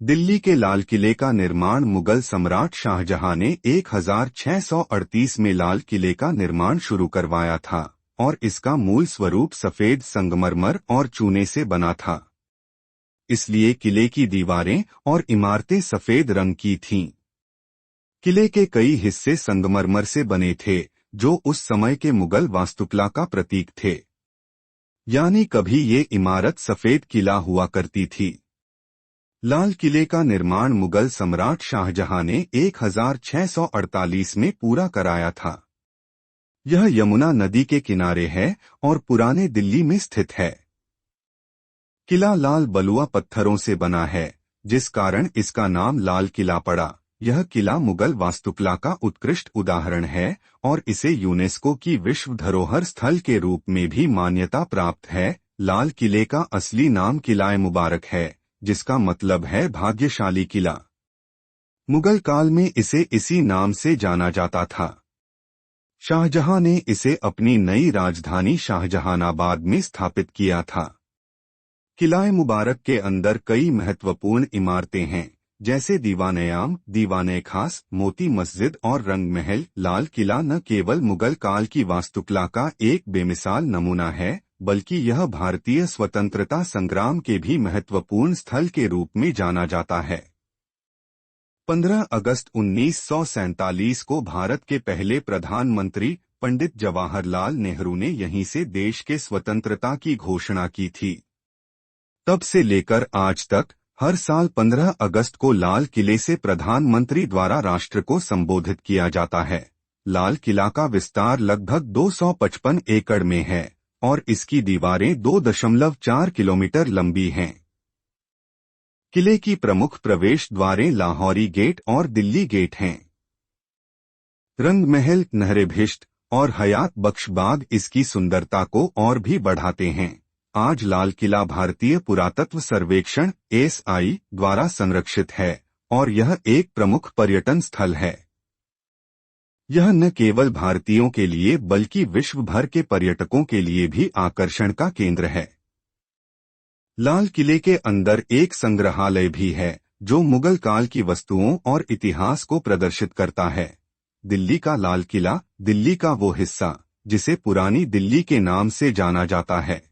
दिल्ली के लाल किले का निर्माण मुगल सम्राट शाहजहां ने 1638 में लाल किले का निर्माण शुरू करवाया था और इसका मूल स्वरूप सफेद संगमरमर और चूने से बना था। इसलिए किले की दीवारें और इमारतें सफेद रंग की थीं। किले के कई हिस्से संगमरमर से बने थे, जो उस समय के मुगल वास्तुकला का प्रतीक थे। यानी कभी ये इमारत सफेद किला हुआ करती थी। लाल किले का निर्माण मुगल सम्राट शाहजहां ने 1648 में पूरा कराया था। यह यमुना नदी के किनारे है और पुराने दिल्ली में स्थित है। किला लाल बलुआ पत्थरों से बना है, जिस कारण इसका नाम लाल किला पड़ा। यह किला मुगल वास्तुकला का उत्कृष्ट उदाहरण है और इसे यूनेस्को की विश्व धरोहर स्थल के रूप में भी मान्यता प्राप्त है। लाल किले का असली नाम किला-ए मुबारक है, जिसका मतलब है भाग्यशाली किला। मुगल काल में इसे इसी नाम से जाना जाता था। शाहजहां ने इसे अपनी नई राजधानी शाहजहानाबाद में स्थापित किया था। किला-ए मुबारक के अंदर कई महत्वपूर्ण इमारतें हैं, जैसे दीवान-ए-आम, दीवान-ए-खास, मोती मस्जिद और रंग महल। लाल किला न केवल मुगल काल की वास्तुकला का एक बेमिसाल नमूना है, बल्कि यह भारतीय स्वतंत्रता संग्राम के भी महत्वपूर्ण स्थल के रूप में जाना जाता है। 15 अगस्त 1947 को भारत के पहले प्रधानमंत्री पंडित जवाहरलाल नेहरू ने यहीं से देश के स्वतंत्रता की घोषणा की थी। तब से लेकर आज तक हर साल 15 अगस्त को लाल किले से प्रधानमंत्री द्वारा राष्ट्र को संबोधित किया जाता है। लाल किला का विस्तार लगभग 255 एकड़ में है और इसकी दीवारें 2.4 किलोमीटर लंबी हैं। किले की प्रमुख प्रवेश द्वारें लाहौरी गेट और दिल्ली गेट हैं। रंग महल, नहर-ए-बहिश्त और हयात बख्श बाग इसकी सुंदरता को और भी बढ़ाते हैं। आज लाल किला भारतीय पुरातत्व सर्वेक्षण (ASI) द्वारा संरक्षित है और यह एक प्रमुख पर्यटन स्थल है। यह न केवल भारतीयों के लिए बल्कि विश्व भर के पर्यटकों के लिए भी आकर्षण का केंद्र है। लाल किले के अंदर एक संग्रहालय भी है, जो मुगल काल की वस्तुओं और इतिहास को प्रदर्शित करता है। दिल्ली का लाल किला, दिल्ली का वो हिस्सा जिसे पुरानी दिल्ली के नाम से जाना जाता है।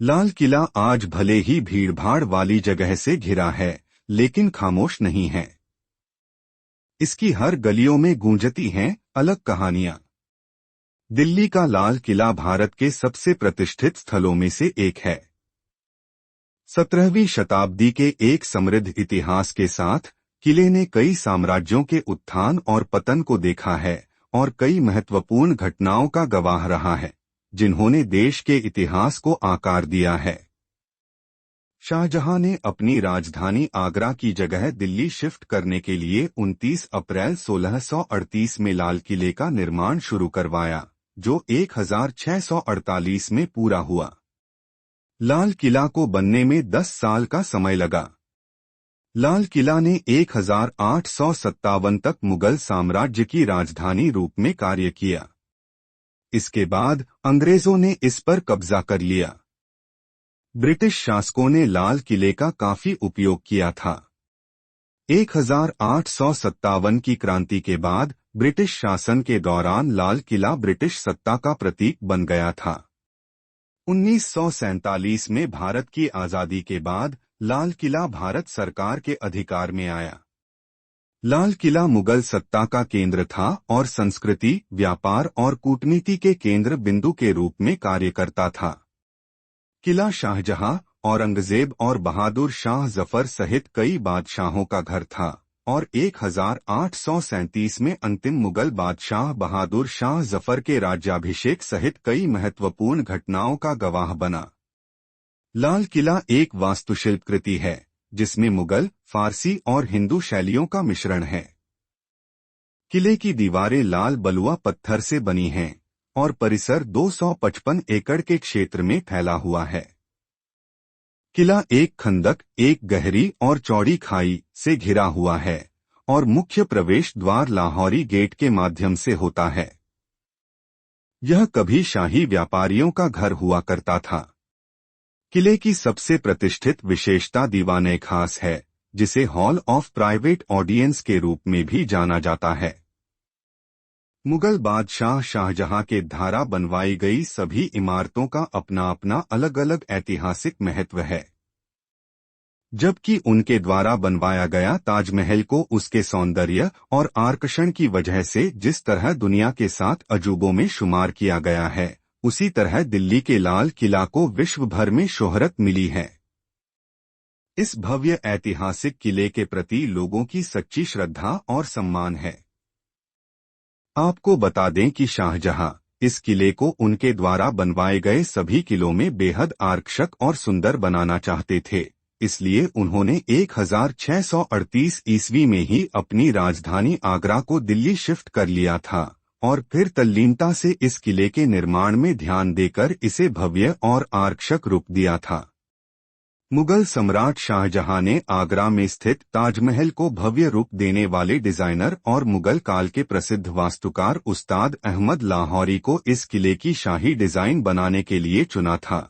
लाल किला आज भले ही भीड़भाड़ वाली जगह से घिरा है, लेकिन खामोश नहीं है। इसकी हर गलियों में गूंजती हैं अलग कहानियां। दिल्ली का लाल किला भारत के सबसे प्रतिष्ठित स्थलों में से एक है। 17वीं शताब्दी के एक समृद्ध इतिहास के साथ किले ने कई साम्राज्यों के उत्थान और पतन को देखा है और कई महत्वपूर्ण घटनाओं का गवाह रहा है, जिन्होंने देश के इतिहास को आकार दिया है। शाहजहां ने अपनी राजधानी आगरा की जगह दिल्ली शिफ्ट करने के लिए 29 अप्रैल 1638 में लाल किले का निर्माण शुरू करवाया, जो 1648 में पूरा हुआ। लाल किला को बनने में 10 साल का समय लगा। लाल किला ने 1857 तक मुगल साम्राज्य की राजधानी रूप में कार्य किया। इसके बाद अंग्रेजों ने इस पर कब्जा कर लिया। ब्रिटिश शासकों ने लाल किले का काफी उपयोग किया था। 1857 की क्रांति के बाद ब्रिटिश शासन के दौरान लाल किला ब्रिटिश सत्ता का प्रतीक बन गया था। 1947 में भारत की आजादी के बाद लाल किला भारत सरकार के अधिकार में आया। लाल किला मुगल सत्ता का केंद्र था और संस्कृति, व्यापार और कूटनीति के केंद्र बिंदु के रूप में कार्य करता था। किला शाहजहां, औरंगजेब और बहादुर शाह जफर सहित कई बादशाहों का घर था और 1837 में अंतिम मुगल बादशाह बहादुर शाह जफर के राज्याभिषेक सहित कई महत्वपूर्ण घटनाओं का गवाह बना। लाल किला एक वास्तुशिल्प कृति है, जिसमें मुगल, फारसी और हिंदू शैलियों का मिश्रण है। किले की दीवारें लाल बलुआ पत्थर से बनी हैं और परिसर 255 एकड़ के क्षेत्र में फैला हुआ है। किला एक खंदक, एक गहरी और चौड़ी खाई से घिरा हुआ है और मुख्य प्रवेश द्वार लाहौरी गेट के माध्यम से होता है। यह कभी शाही व्यापारियों का घर हुआ करता था। किले की सबसे प्रतिष्ठित विशेषता दीवाने खास है, जिसे हॉल ऑफ प्राइवेट ऑडियंस के रूप में भी जाना जाता है। मुगल बादशाह शाहजहां के द्वारा बनवाई गई सभी इमारतों का अपना अपना अलग अलग ऐतिहासिक महत्व है। जबकि उनके द्वारा बनवाया गया ताजमहल को उसके सौंदर्य और आकर्षण की वजह से जिस तरह दुनिया के 7 अजूबों में शुमार किया गया है, उसी तरह दिल्ली के लाल किला को विश्व भर में शोहरत मिली है। इस भव्य ऐतिहासिक किले के प्रति लोगों की सच्ची श्रद्धा और सम्मान है। आपको बता दें कि शाहजहां इस किले को उनके द्वारा बनवाए गए सभी किलों में बेहद आकर्षक और सुंदर बनाना चाहते थे, इसलिए उन्होंने 1638 ईस्वी में ही अपनी राजधानी आगरा को दिल्ली शिफ्ट कर लिया था और फिर तल्लीनता से इस किले के निर्माण में ध्यान देकर इसे भव्य और आकर्षक रूप दिया था। मुगल सम्राट शाहजहां ने आगरा में स्थित ताजमहल को भव्य रूप देने वाले डिजाइनर और मुगल काल के प्रसिद्ध वास्तुकार उस्ताद अहमद लाहौरी को इस किले की शाही डिजाइन बनाने के लिए चुना था।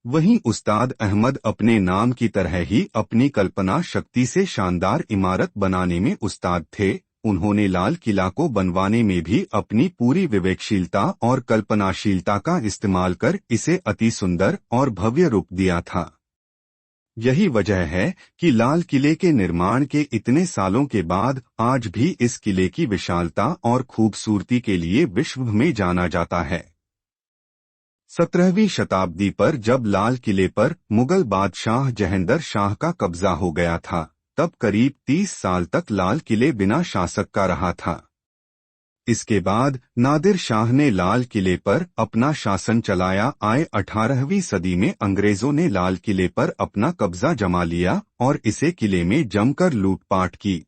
वहीं उस्ताद अहमद अपने नाम की तरह ही अपनी कल्पना शक्ति से शानदार इमारत बनाने में उस्ताद थे। उन्होंने लाल किला को बनवाने में भी अपनी पूरी विवेकशीलता और कल्पनाशीलता का इस्तेमाल कर इसे अति सुंदर और भव्य रूप दिया था। यही वजह है कि लाल किले के निर्माण के इतने सालों के बाद आज भी इस किले की विशालता और खूबसूरती के लिए विश्व में जाना जाता है। 17वीं शताब्दी पर जब लाल किले पर मुगल बादशाह जहांगीर शाह का कब्जा हो गया था, तब करीब 30 साल तक लाल किले बिना शासक का रहा था। इसके बाद नादिर शाह ने लाल किले पर अपना शासन चलाया। 18वीं सदी में अंग्रेजों ने लाल किले पर अपना कब्जा जमा लिया और इसे किले में जमकर लूटपाट की।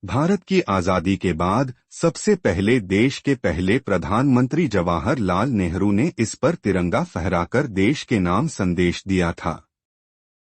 भारत की आजादी के बाद सबसे पहले देश के पहले प्रधानमंत्री जवाहरलाल नेहरू ने इस पर तिरंगा फहराकर देश के नाम संदेश दिया था।